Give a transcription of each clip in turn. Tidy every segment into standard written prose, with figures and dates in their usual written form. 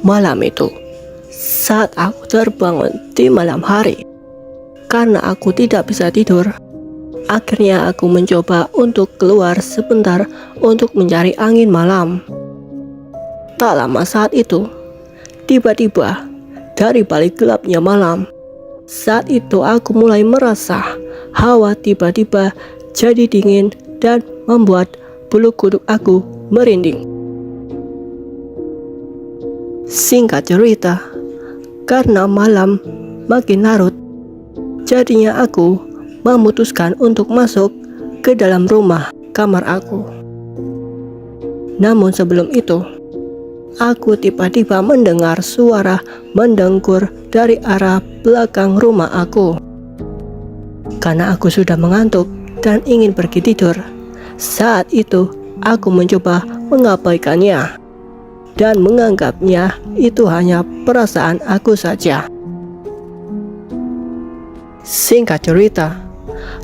Malam itu, saat aku terbangun di malam hari, karena aku tidak bisa tidur, akhirnya aku mencoba untuk keluar sebentar untuk mencari angin malam. Tak lama saat itu, tiba-tiba dari balik gelapnya malam, saat itu aku mulai merasa hawa tiba-tiba jadi dingin dan membuat bulu kuduk aku merinding. Singkat cerita, karena malam makin larut, jadinya aku memutuskan untuk masuk ke dalam rumah kamar aku. Namun sebelum itu, aku tiba-tiba mendengar suara mendengkur dari arah belakang rumah aku. Karena aku sudah mengantuk dan ingin pergi tidur, saat itu aku mencoba mengabaikannya dan menganggapnya itu hanya perasaan aku saja. Singkat cerita,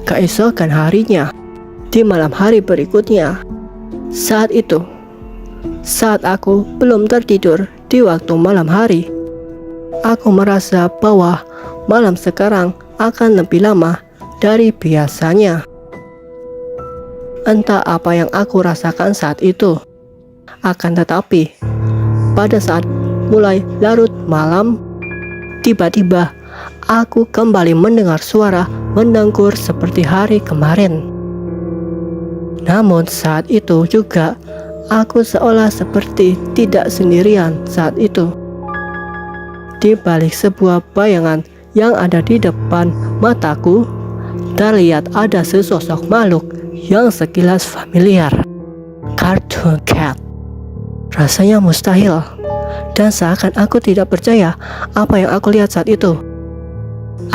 keesokan harinya, di malam hari berikutnya, saat aku belum tertidur di waktu malam hari, aku merasa bahwa malam sekarang akan lebih lama dari biasanya. Entah apa yang aku rasakan saat itu. Akan tetapi, pada saat mulai larut malam, tiba-tiba aku kembali mendengar suara mendengkur seperti hari kemarin. Namun saat itu juga, aku seolah seperti tidak sendirian saat itu. Di balik sebuah bayangan yang ada di depan mataku, terlihat ada sesosok makhluk yang sekilas familiar. Cartoon Cat. Rasanya mustahil, dan seakan aku tidak percaya apa yang aku lihat saat itu.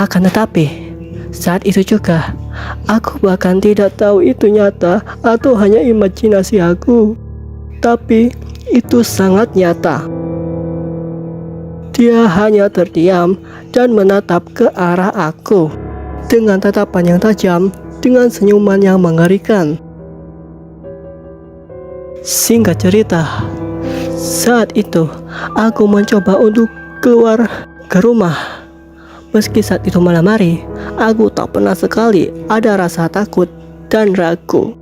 Akan tetapi, saat itu juga, aku bahkan tidak tahu itu nyata atau hanya imajinasi aku. Tapi, itu sangat nyata. Dia hanya terdiam dan menatap ke arah aku dengan tatapan yang tajam, dengan senyuman yang mengerikan. Singkat cerita, saat itu aku mencoba untuk keluar ke rumah. Meski saat itu malam hari, aku tak pernah sekali ada rasa takut dan ragu.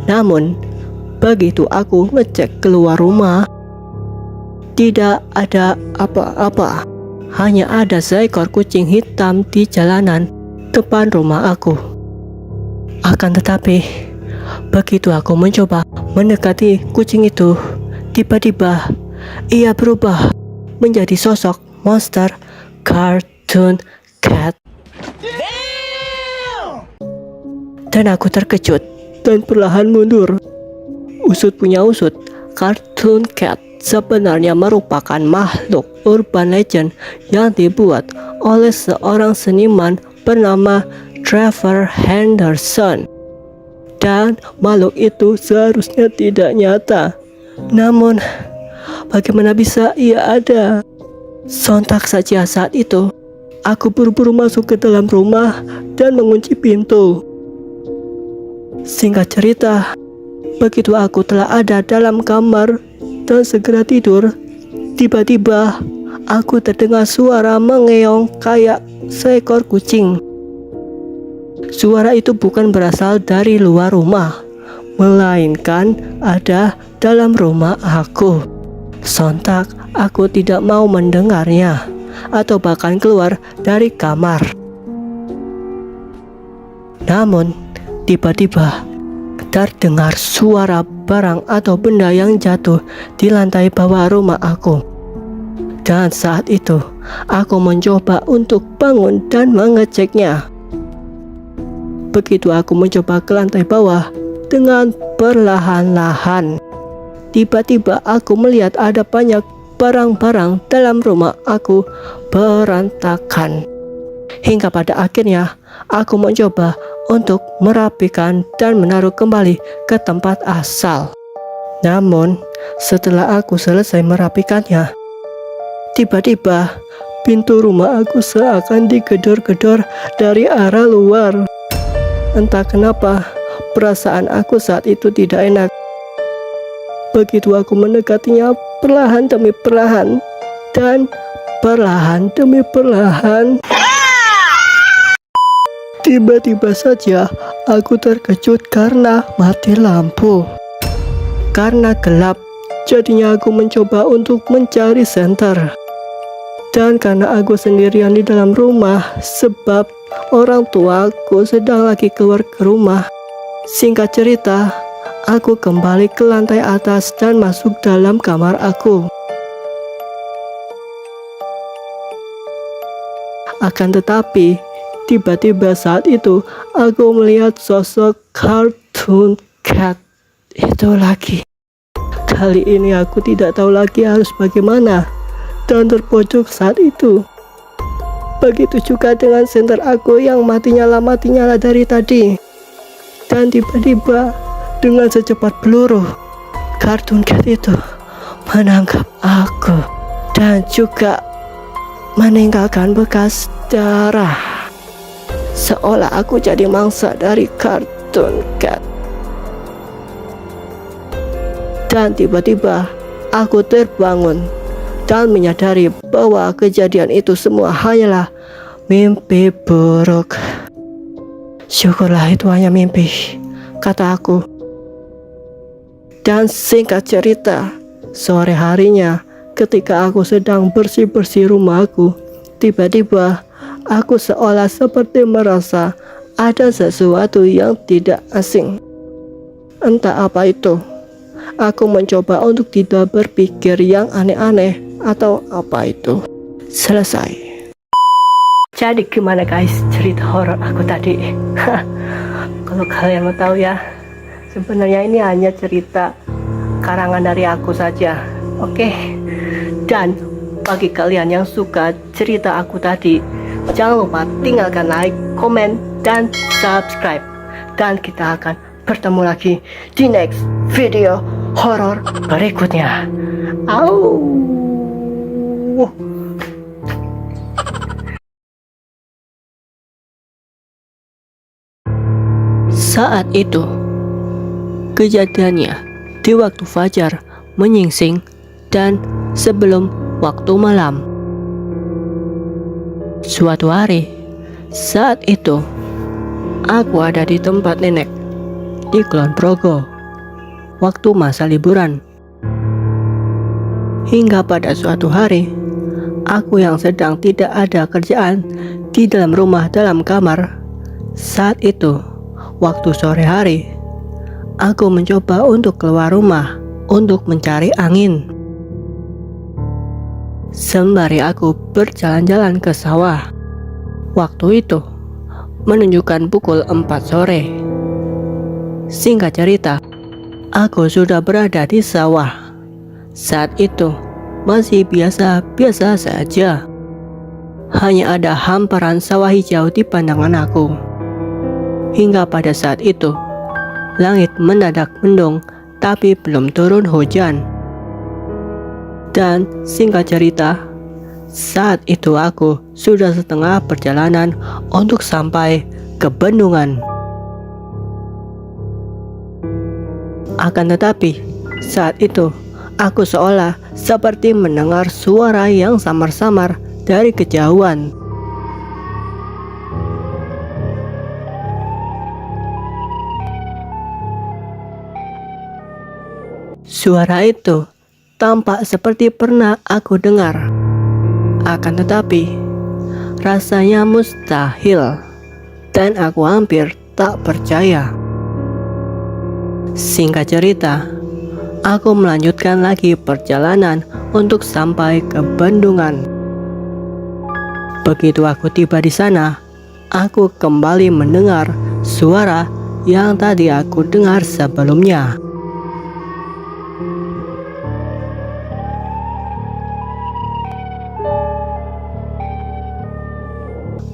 Namun, begitu aku ngecek keluar rumah, tidak ada apa-apa. Hanya ada seekor kucing hitam di jalanan depan rumah aku. Akan tetapi, begitu aku mencoba mendekati kucing itu, tiba-tiba ia berubah menjadi sosok monster Cartoon Cat. Dan aku terkejut dan perlahan mundur. Usut punya usut, Cartoon Cat sebenarnya merupakan makhluk urban legend yang dibuat oleh seorang seniman bernama Trevor Henderson. Dan makhluk itu seharusnya tidak nyata. Namun, bagaimana bisa ia ada? Sontak saja saat itu, aku buru-buru masuk ke dalam rumah dan mengunci pintu. Singkat cerita, begitu aku telah ada dalam kamar dan segera tidur, tiba-tiba aku terdengar suara mengeong kayak seekor kucing. Suara itu bukan berasal dari luar rumah, melainkan ada dalam rumah aku. Sontak, aku tidak mau mendengarnya atau bahkan keluar dari kamar. Namun, tiba-tiba terdengar suara barang atau benda yang jatuh di lantai bawah rumah aku. Dan saat itu, aku mencoba untuk bangun dan mengeceknya. Begitu aku mencoba ke lantai bawah dengan perlahan-lahan, tiba-tiba aku melihat ada banyak barang-barang dalam rumah aku berantakan. Hingga pada akhirnya aku mencoba untuk merapikan dan menaruh kembali ke tempat asal. Namun, setelah aku selesai merapikannya, tiba-tiba pintu rumah aku seakan digedor-gedor dari arah luar. Entah kenapa, perasaan aku saat itu tidak enak. Begitu aku mendekatinya, perlahan demi perlahan, dan perlahan demi perlahan. Tiba-tiba saja aku terkejut karena mati lampu. Karena gelap, jadinya aku mencoba untuk mencari senter. Dan karena aku sendirian di dalam rumah, sebab orang tuaku sedang lagi keluar ke rumah. Singkat cerita, aku kembali ke lantai atas dan masuk dalam kamar aku. Akan tetapi, tiba-tiba saat itu aku melihat sosok kartun cat itu lagi. Kali ini aku tidak tahu lagi harus bagaimana dan terpojok saat itu. Begitu juga dengan senter aku yang mati nyala dari tadi. Dan tiba-tiba dengan secepat peluru, kartun cat itu menangkap aku dan juga meninggalkan bekas darah. Seolah aku jadi mangsa dari kartun cat. Dan tiba-tiba aku terbangun dan menyadari bahwa kejadian itu semua hanyalah mimpi buruk. Syukurlah itu hanya mimpi, kata aku. Dan singkat cerita, sore harinya ketika aku sedang bersih-bersih rumahku, tiba-tiba aku seolah seperti merasa ada sesuatu yang tidak asing. Entah apa itu. Aku mencoba untuk tidak berpikir yang aneh-aneh atau apa itu. Selesai. Jadi gimana guys cerita horor aku tadi? Kalau kalian mau tahu ya, sebenarnya ini hanya cerita karangan dari aku saja. Oke. Dan bagi kalian yang suka cerita aku tadi, jangan lupa tinggalkan like, komen, dan subscribe. Dan kita akan bertemu lagi di next video horor berikutnya. Au. Saat itu, kejadiannya di waktu fajar menyingsing dan sebelum waktu malam. Suatu hari, saat itu aku ada di tempat nenek di Kulon Progo waktu masa liburan. Hingga pada suatu hari, aku yang sedang tidak ada kerjaan di dalam rumah dalam kamar. Saat itu, waktu sore hari, aku mencoba untuk keluar rumah untuk mencari angin. Sembari aku berjalan-jalan ke sawah. Waktu itu menunjukkan pukul 4 sore. Singkat cerita, aku sudah berada di sawah. Saat itu masih biasa-biasa saja. Hanya ada hamparan sawah hijau di pandangan aku. Hingga pada saat itu, langit mendadak mendung tapi belum turun hujan. Dan singkat cerita, saat itu aku sudah setengah perjalanan untuk sampai ke bendungan. Akan tetapi, saat itu aku seolah seperti mendengar suara yang samar-samar dari kejauhan. Suara itu tampak seperti pernah aku dengar. Akan tetapi, rasanya mustahil dan aku hampir tak percaya. Singkat cerita, aku melanjutkan lagi perjalanan untuk sampai ke bendungan. Begitu aku tiba di sana, aku kembali mendengar suara yang tadi aku dengar sebelumnya.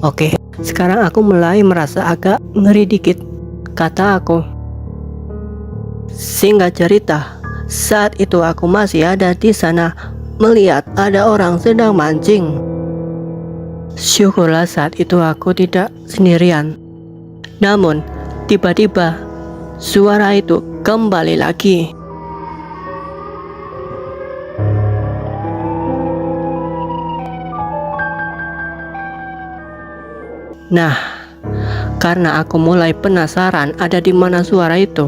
Oke, sekarang aku mulai merasa agak ngeri dikit, kata aku. Singkat cerita, saat itu aku masih ada di sana melihat ada orang sedang mancing. Syukurlah saat itu aku tidak sendirian. Namun, tiba-tiba suara itu kembali lagi. Nah, karena aku mulai penasaran ada di mana suara itu,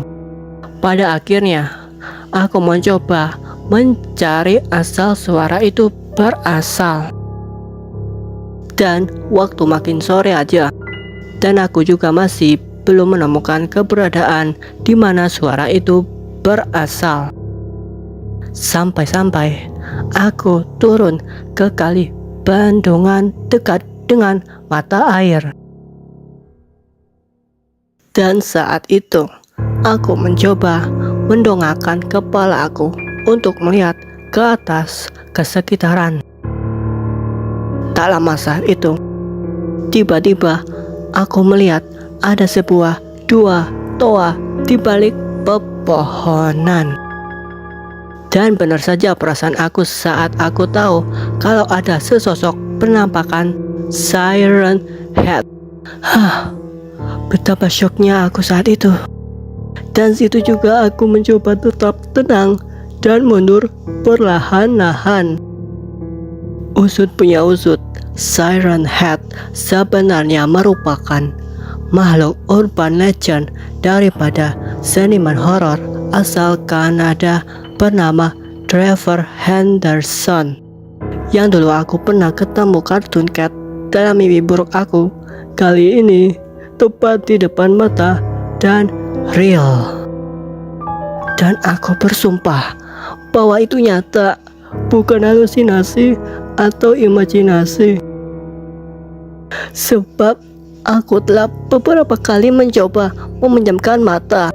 pada akhirnya aku mencoba mencari asal suara itu berasal. Dan waktu makin sore aja, dan aku juga masih belum menemukan keberadaan di mana suara itu berasal. Sampai-sampai aku turun ke kali bendungan dekat dengan mata air. Dan saat itu, aku mencoba mendongakkan kepala aku untuk melihat ke atas ke sekitaran. Tak lama saat itu, tiba-tiba aku melihat ada dua toa di balik pepohonan. Dan benar saja perasaan aku saat aku tahu kalau ada sesosok penampakan Siren Head. Betapa syoknya aku saat itu. Dan situ juga aku mencoba tetap tenang dan mundur perlahan-lahan. Usut punya usut, Siren Head sebenarnya merupakan makhluk urban legend daripada seniman horor asal Kanada bernama Trevor Henderson, yang dulu aku pernah ketemu kartun cat dalam mimpi buruk aku. Kali ini tepat di depan mata dan real. Dan aku bersumpah bahwa itu nyata, bukan halusinasi atau imajinasi. Sebab aku telah beberapa kali mencoba memejamkan mata.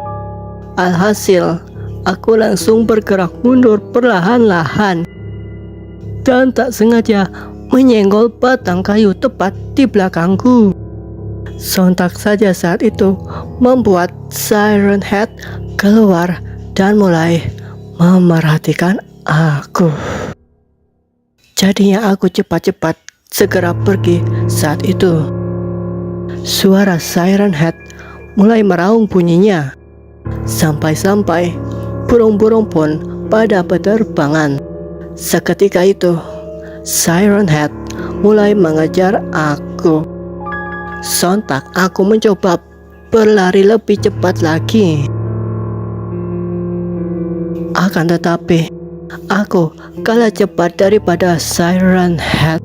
Alhasil, aku langsung bergerak mundur perlahan-lahan dan tak sengaja menyenggol batang kayu tepat di belakangku. Sontak saja saat itu membuat Siren Head keluar dan mulai memerhatikan aku. Jadinya aku cepat-cepat segera pergi saat itu. Suara Siren Head mulai meraung bunyinya, sampai-sampai burung-burung pun pada penerbangan. Seketika itu, Siren Head mulai mengejar aku. Sontak aku mencoba berlari lebih cepat lagi. Akan tetapi, aku kalah cepat daripada Siren Head.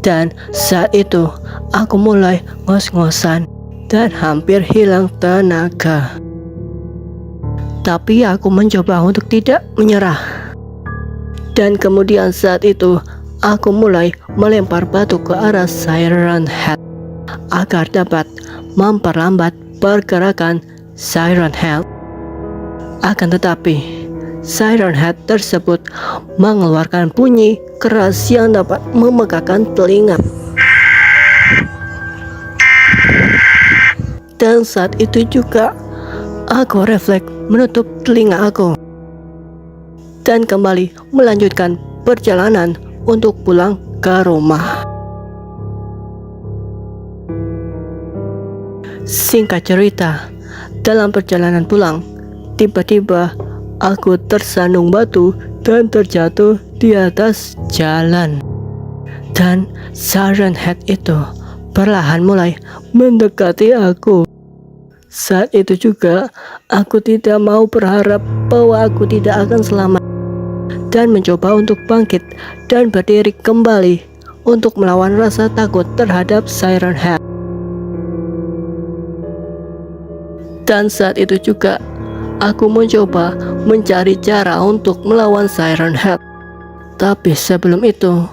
Dan saat itu, aku mulai ngos-ngosan dan hampir hilang tenaga. Tapi aku mencoba untuk tidak menyerah. Dan kemudian saat itu, aku mulai melempar batu ke arah Siren Head agar dapat memperlambat pergerakan Siren Head. Akan tetapi, Siren Head tersebut mengeluarkan bunyi keras yang dapat memegahkan telinga. Dan saat itu juga, aku refleks menutup telinga aku dan kembali melanjutkan perjalanan untuk pulang ke rumah. Singkat cerita, dalam perjalanan pulang, tiba-tiba aku tersandung batu dan terjatuh di atas jalan. Dan Siren Head itu perlahan mulai mendekati aku. Saat itu juga, aku tidak mau berharap bahwa aku tidak akan selamat dan mencoba untuk bangkit dan berdiri kembali untuk melawan rasa takut terhadap Siren Head. Dan saat itu juga, aku mencoba mencari cara untuk melawan Siren Head. Tapi sebelum itu,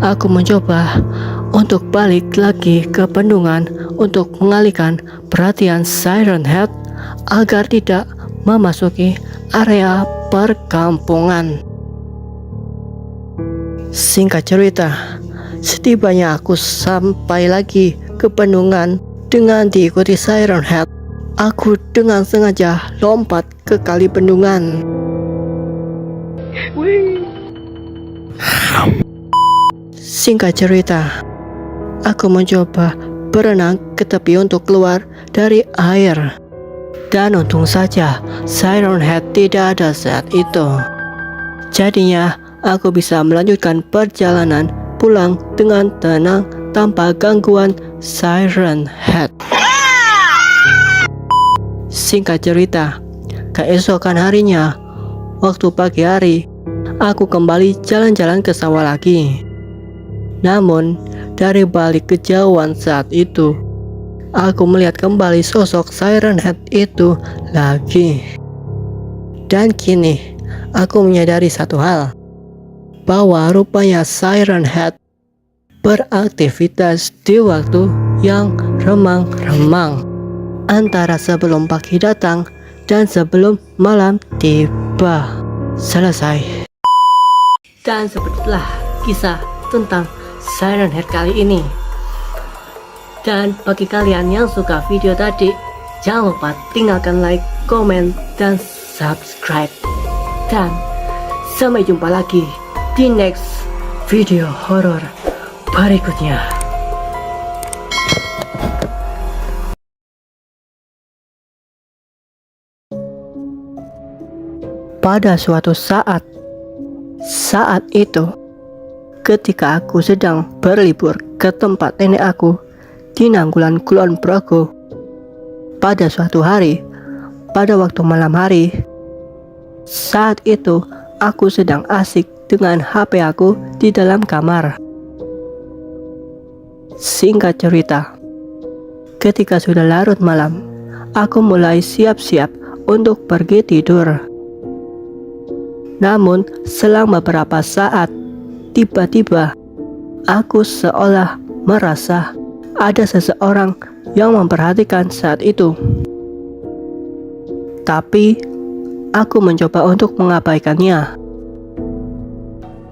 aku mencoba untuk balik lagi ke bendungan untuk mengalihkan perhatian Siren Head agar tidak memasuki area perkampungan. Singkat cerita, setibanya aku sampai lagi ke bendungan dengan diikuti Siren Head, aku dengan sengaja lompat ke kali bendungan. Singkat cerita, aku mencoba berenang ke tepi untuk keluar dari air. Dan untung saja Siren Head tidak ada saat itu. Jadinya aku bisa melanjutkan perjalanan pulang dengan tenang tanpa gangguan Siren Head. Singkat cerita, keesokan harinya, waktu pagi hari, aku kembali jalan-jalan ke sawah lagi. Namun, dari balik kejauhan saat itu, aku melihat kembali sosok Siren Head itu lagi. Dan kini, aku menyadari satu hal, bahwa rupanya Siren Head beraktivitas di waktu yang remang-remang, antara sebelum pagi datang dan sebelum malam tiba. Selesai. Dan sepertilah kisah tentang Siren Head kali ini. Dan bagi kalian yang suka video tadi, jangan lupa tinggalkan like, komen, dan subscribe. Dan sampai jumpa lagi di next video horor berikutnya. Pada suatu saat itu, ketika aku sedang berlibur ke tempat nenek aku di Nanggulan Kulon Progo, pada suatu hari, pada waktu malam hari, saat itu aku sedang asik dengan HP aku di dalam kamar. Singkat cerita, ketika sudah larut malam, aku mulai siap-siap untuk pergi tidur. Namun selang beberapa saat, tiba-tiba aku seolah merasa ada seseorang yang memperhatikan saat itu. Tapi aku mencoba untuk mengabaikannya.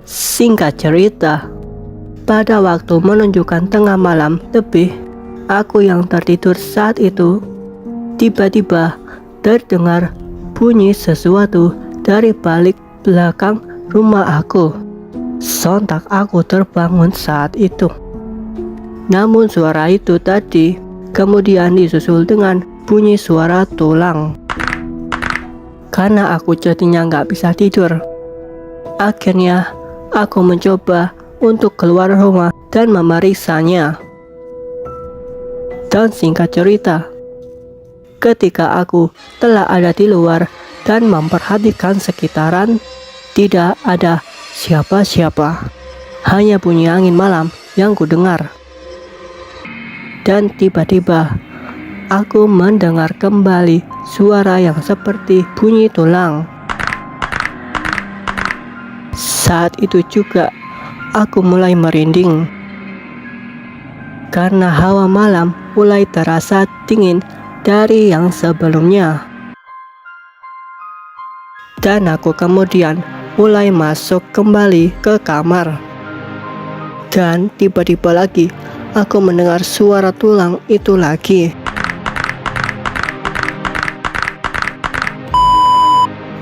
Singkat cerita, pada waktu menunjukkan tengah malam lebih, aku yang tertidur saat itu, tiba-tiba terdengar bunyi sesuatu dari balik belakang rumah aku. Sontak aku terbangun saat itu. Namun suara itu tadi kemudian disusul dengan bunyi suara tulang. Karena aku jadinya nggak bisa tidur, akhirnya aku mencoba untuk keluar rumah dan memeriksanya. Dan singkat cerita, ketika aku telah ada di luar dan memperhatikan sekitaran, tidak ada siapa-siapa, hanya bunyi angin malam yang kudengar. Dan tiba-tiba aku mendengar kembali suara yang seperti bunyi tulang. Saat itu juga aku mulai merinding, karena hawa malam mulai terasa dingin dari yang sebelumnya. Dan aku kemudian mulai masuk kembali ke kamar. Dan tiba-tiba lagi aku mendengar suara tulang itu lagi.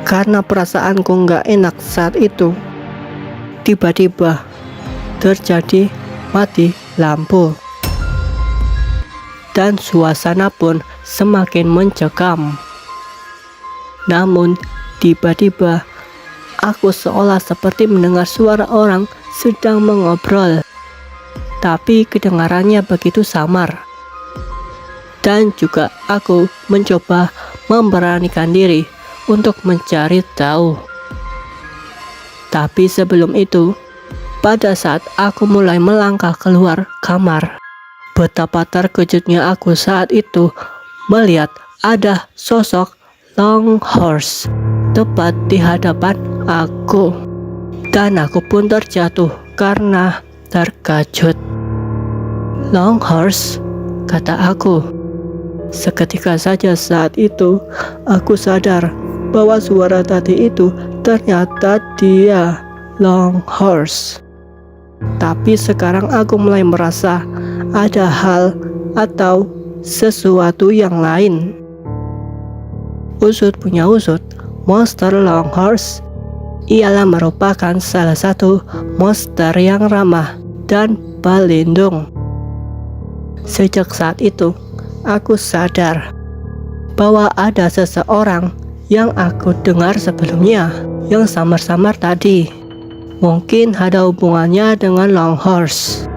Karena perasaanku nggak enak saat itu, tiba-tiba terjadi mati lampu. Dan suasana pun semakin mencekam. Namun tiba-tiba aku seolah seperti mendengar suara orang sedang mengobrol, tapi kedengarannya begitu samar. Dan juga aku mencoba memberanikan diri untuk mencari tahu. Tapi sebelum itu, pada saat aku mulai melangkah keluar kamar, betapa terkejutnya aku saat itu melihat ada sosok Longhorse tepat di hadapan aku. Dan aku pun terjatuh karena terkejut. Longhorse, kata aku. Seketika saja saat itu, aku sadar bahwa suara tadi itu ternyata dia, Longhorse. Tapi sekarang aku mulai merasa ada hal atau sesuatu yang lain. Usut punya usut, monster Longhorse ialah merupakan salah satu monster yang ramah dan pelindung. Sejak saat itu, aku sadar bahwa ada seseorang yang aku dengar sebelumnya, yang samar-samar tadi. Mungkin ada hubungannya dengan Longhorse.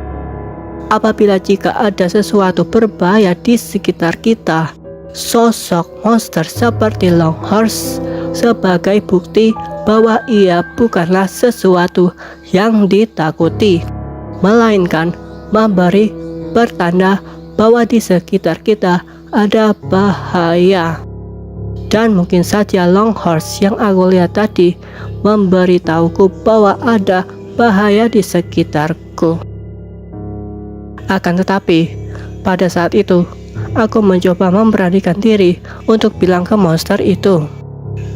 apabila jika ada sesuatu berbahaya di sekitar kita. Sosok monster seperti Longhorse sebagai bukti bahwa ia bukanlah sesuatu yang ditakuti, melainkan memberi pertanda bahwa di sekitar kita ada bahaya. Dan mungkin saja Longhorse yang aku lihat tadi memberitahuku bahwa ada bahaya di sekitarku. Akan tetapi, pada saat itu, aku mencoba memberanikan diri untuk bilang ke monster itu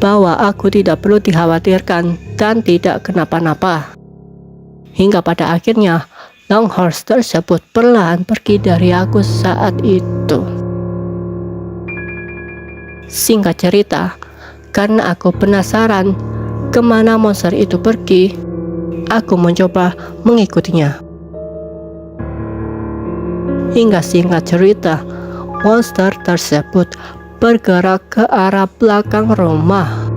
bahwa aku tidak perlu dikhawatirkan dan tidak kenapa-napa. Hingga pada akhirnya, Longhorse tersebut perlahan pergi dari aku saat itu. Singkat cerita, karena aku penasaran kemana monster itu pergi, aku mencoba mengikutinya. Hingga singkat cerita, monster tersebut bergerak ke arah belakang rumah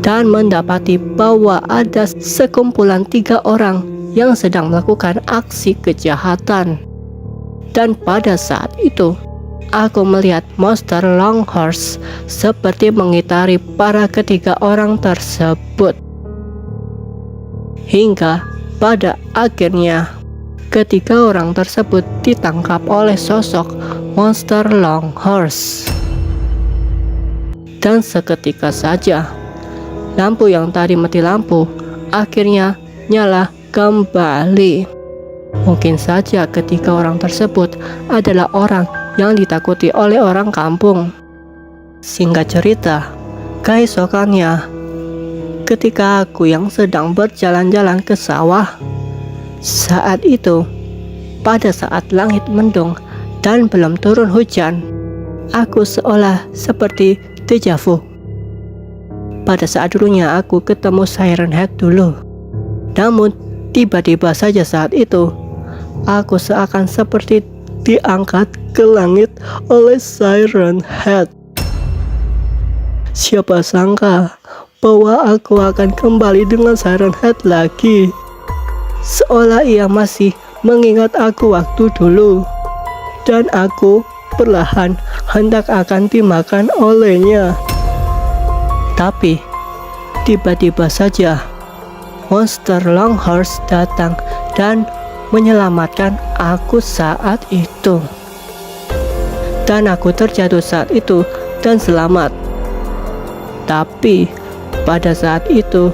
dan mendapati bahwa ada sekumpulan 3 orang yang sedang melakukan aksi kejahatan. Dan pada saat itu, aku melihat monster Longhorse seperti mengitari para ketiga orang tersebut. Hingga pada akhirnya, ketiga orang tersebut ditangkap oleh sosok monster Longhorse. Dan seketika saja, lampu yang tadi mati lampu akhirnya nyala kembali. Mungkin saja ketiga orang tersebut adalah orang yang ditakuti oleh orang kampung. Singkat cerita, keesokannya, ketika aku yang sedang berjalan-jalan ke sawah, saat itu, pada saat langit mendung dan belum turun hujan, aku seolah seperti deja vu. Pada saat dulunya aku ketemu Siren Head dulu. Namun, tiba-tiba saja saat itu, aku seakan seperti diangkat ke langit oleh Siren Head. Siapa sangka bahwa aku akan kembali dengan Siren Head lagi, seolah ia masih mengingat aku waktu dulu, dan aku perlahan hendak akan dimakan olehnya. Tapi tiba-tiba saja monster Longhorse datang dan menyelamatkan aku saat itu. Dan aku terjatuh saat itu dan selamat. Tapi pada saat itu,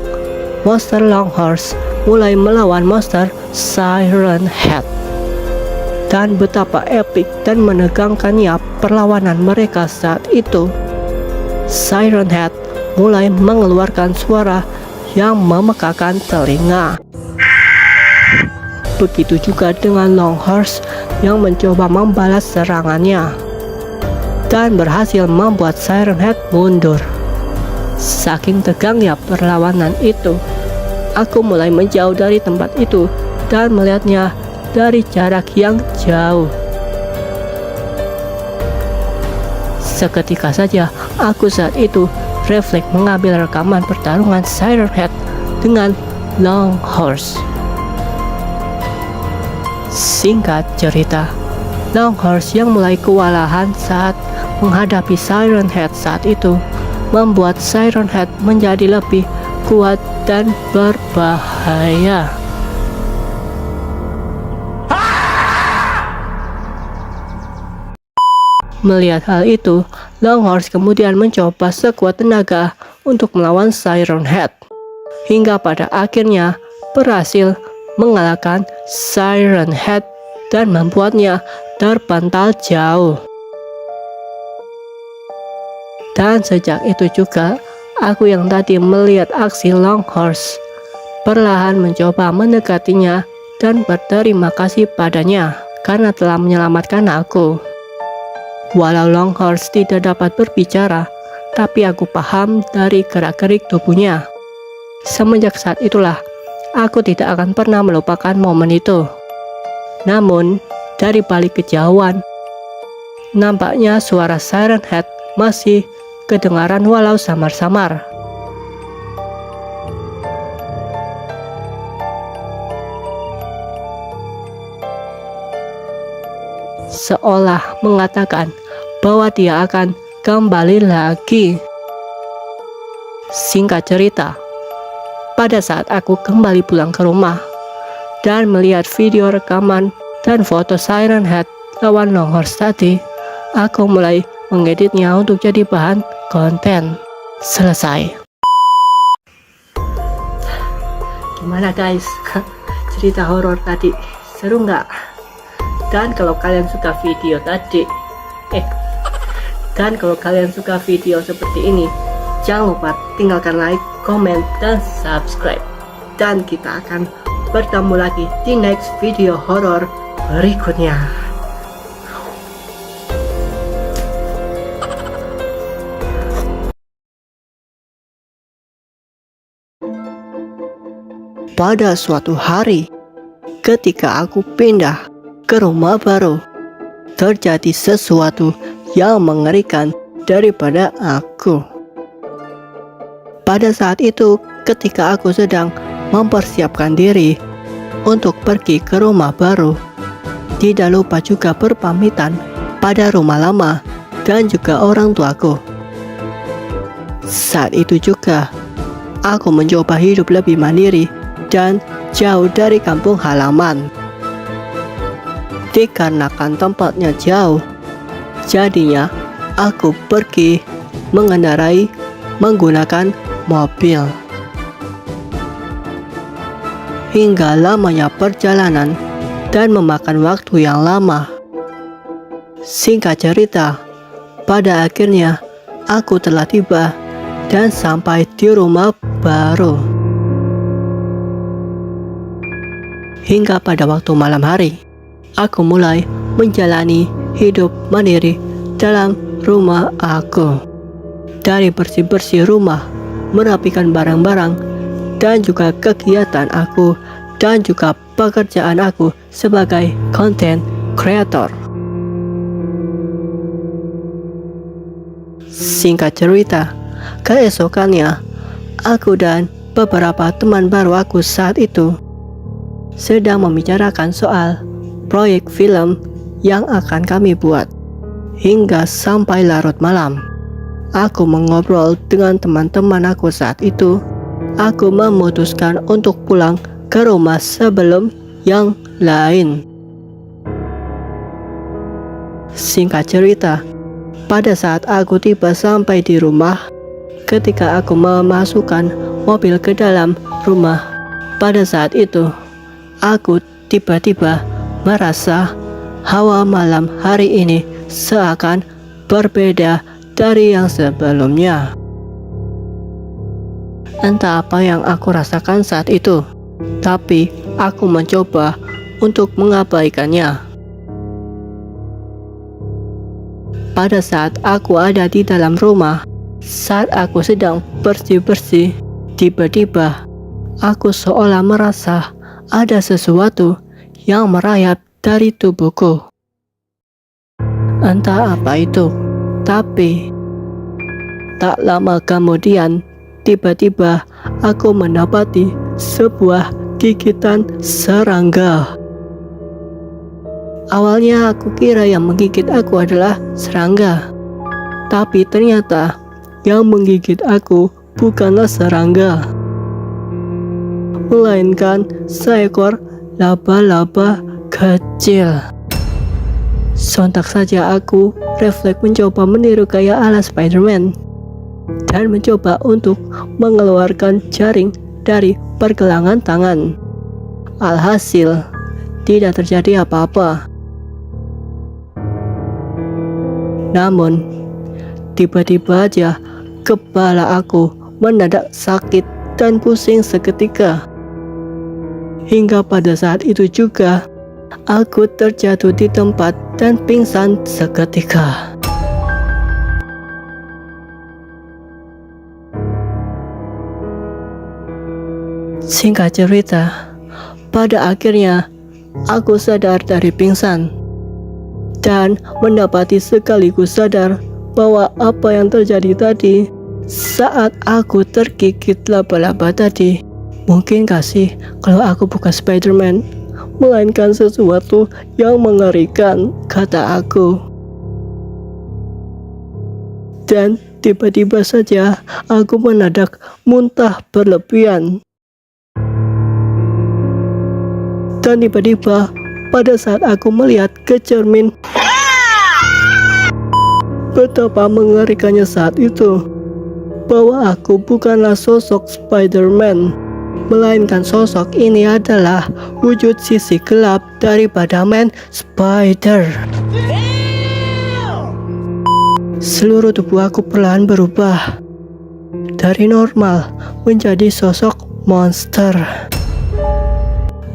monster Longhorse mulai melawan monster Siren Head. Dan betapa epik dan menegangkannya perlawanan mereka saat itu. Siren Head mulai mengeluarkan suara yang memekakan telinga. Begitu juga dengan Longhorse yang mencoba membalas serangannya dan berhasil membuat Siren Head mundur. Saking tegangnya perlawanan itu, aku mulai menjauh dari tempat itu dan melihatnya dari jarak yang jauh. Seketika saja, aku saat itu refleks mengambil rekaman pertarungan Siren Head dengan Longhorse. Singkat cerita, Longhorse yang mulai kewalahan saat menghadapi Siren Head saat itu membuat Siren Head menjadi lebih kuat dan berbahaya. Melihat hal itu, Longhorse kemudian mencoba sekuat tenaga untuk melawan Siren Head, hingga pada akhirnya berhasil mengalahkan Siren Head dan membuatnya terpental jauh. Dan sejak itu juga, aku yang tadi melihat aksi Longhorse perlahan mencoba mendekatinya dan berterima kasih padanya karena telah menyelamatkan aku. Walau Longhorse tidak dapat berbicara, tapi aku paham dari gerak-gerik tubuhnya. Semenjak saat itulah, aku tidak akan pernah melupakan momen itu. Namun, dari balik kejauhan, nampaknya suara Siren Head masih kedengaran walau samar-samar. seolah mengatakan bahwa dia akan kembali lagi. Singkat cerita, pada saat aku kembali pulang ke rumah dan melihat video rekaman dan foto Siren Head lawan Longhorns tadi, aku mulai mengeditnya untuk jadi bahan konten. Selesai. Gimana guys? Cerita horor tadi seru nggak? Dan kalau kalian suka video tadi, dan kalau kalian suka video seperti ini, jangan lupa tinggalkan like, komen, dan subscribe. Dan kita akan bertemu lagi di next video horor berikutnya. Pada suatu hari, ketika aku pindah ke rumah baru, terjadi sesuatu yang mengerikan daripada aku. Pada saat itu, ketika aku sedang mempersiapkan diri untuk pergi ke rumah baru, tidak lupa juga berpamitan pada rumah lama dan juga orang tuaku. Saat itu juga, aku mencoba hidup lebih mandiri dan jauh dari kampung halaman. Dikarenakan tempatnya jauh, jadinya aku pergi mengendarai menggunakan mobil. Hingga lamanya perjalanan dan memakan waktu yang lama. Singkat cerita, pada akhirnya aku telah tiba dan sampai di rumah baru. Hingga pada waktu malam hari, aku mulai menjalani hidup mandiri dalam rumah aku. Dari bersih-bersih rumah, merapikan barang-barang, dan juga kegiatan aku dan juga pekerjaan aku sebagai content creator. Singkat cerita, keesokannya aku dan beberapa teman baru aku saat itu sedang membicarakan soal proyek film yang akan kami buat. Hingga sampai larut malam, aku mengobrol dengan teman-teman aku saat itu. Aku memutuskan untuk pulang ke rumah sebelum yang lain. Singkat cerita, pada saat aku tiba sampai di rumah, ketika aku memasukkan mobil ke dalam rumah, pada saat itu aku tiba-tiba merasa hawa malam hari ini seakan berbeda dari yang sebelumnya. Entah apa yang aku rasakan saat itu, tapi aku mencoba untuk mengabaikannya. Pada saat aku ada di dalam rumah, saat aku sedang bersih-bersih, tiba-tiba aku seolah merasa ada sesuatu yang merayap dari tubuhku. Entah apa itu, tapi tak lama kemudian tiba-tiba aku mendapati sebuah gigitan serangga. Awalnya aku kira yang menggigit aku adalah serangga, tapi ternyata yang menggigit aku bukanlah serangga, melainkan seekor laba-laba kecil. Sontak saja aku refleks mencoba meniru gaya ala Spider-Man dan mencoba untuk mengeluarkan jaring dari pergelangan tangan. Alhasil, tidak terjadi apa-apa. Namun, tiba-tiba aja kepala aku mendadak sakit dan pusing seketika. Hingga pada saat itu juga, aku terjatuh di tempat dan pingsan seketika. Singkat cerita, pada akhirnya aku sadar dari pingsan dan mendapati sekaligus sadar bahwa apa yang terjadi tadi saat aku tergigit laba-laba tadi, mungkin gak sih kalau aku bukan Spider-Man, melainkan sesuatu yang mengerikan. kata aku. Dan tiba-tiba saja aku mendadak muntah berlebihan. Dan tiba-tiba pada saat aku melihat ke cermin, betapa mengerikannya saat itu, bahwa aku bukanlah sosok Spider-Man, melainkan sosok ini adalah wujud sisi gelap daripada Man Spider. Seluruh tubuh aku perlahan berubah dari normal menjadi sosok monster.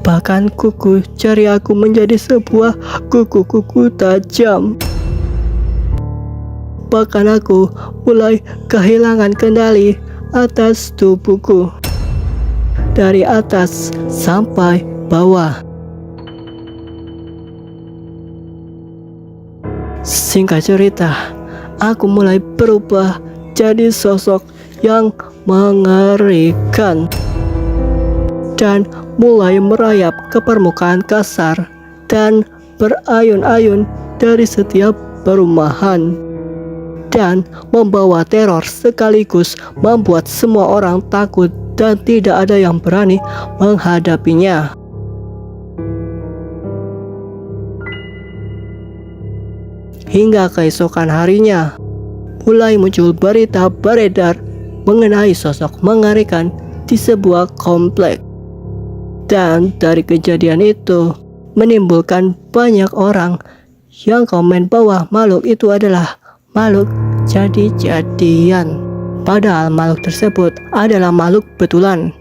Bahkan kuku jari aku menjadi sebuah kuku-kuku tajam. Bahkan aku mulai kehilangan kendali atas tubuhku, dari atas sampai bawah. Singkat cerita, aku mulai berubah jadi sosok yang mengerikan dan mulai merayap ke permukaan kasar dan berayun-ayun dari setiap perumahan, dan membawa teror sekaligus membuat semua orang takut dan tidak ada yang berani menghadapinya. Hingga keesokan harinya, mulai muncul berita beredar mengenai sosok mengerikan di sebuah komplek. Dan dari kejadian itu menimbulkan banyak orang yang komen bahwa makhluk itu adalah makhluk jadi-jadian. Padahal makhluk tersebut adalah makhluk betulan.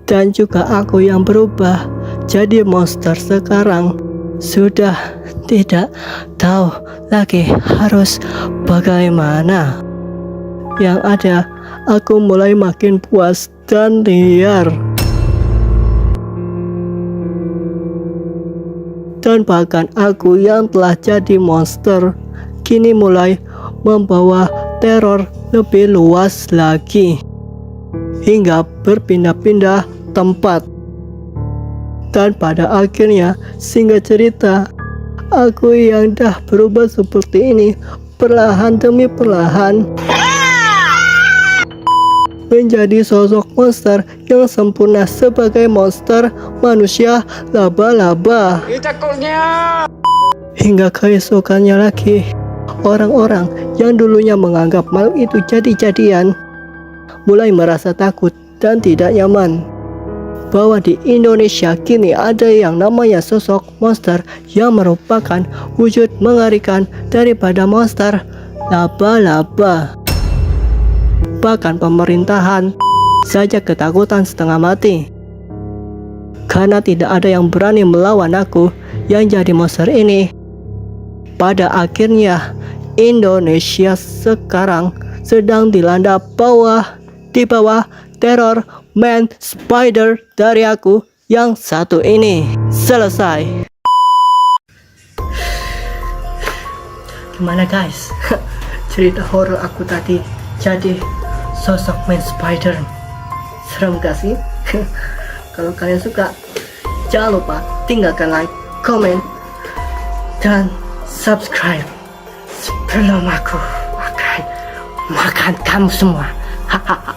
Dan juga aku yang berubah jadi monster sekarang sudah tidak tahu lagi harus bagaimana. Yang ada, aku mulai makin puas dan liar. Dan bahkan aku yang telah jadi monster kini mulai membawa teror lebih luas lagi, hingga berpindah-pindah tempat. Dan pada akhirnya, singkat cerita, aku yang dah berubah seperti ini perlahan demi perlahan menjadi sosok monster yang sempurna sebagai monster manusia laba-laba. Hingga keesokannya lagi, orang-orang yang dulunya menganggap makhluk itu jadi-jadian mulai merasa takut dan tidak nyaman bahwa di Indonesia kini ada yang namanya sosok monster yang merupakan wujud mengerikan daripada monster laba-laba. Bahkan pemerintahan saja ketakutan setengah mati karena tidak ada yang berani melawan aku yang jadi monster ini. Pada akhirnya, Indonesia sekarang sedang dilanda di bawah teror Man Spider dari aku yang satu ini. Selesai. Gimana guys? Cerita horor aku tadi jadi sosok Man Spider. Serem gak sih? Kalau kalian suka, jangan lupa tinggalkan like, komen, dan subscribe sebelum aku akan makan kamu semua. Hahaha.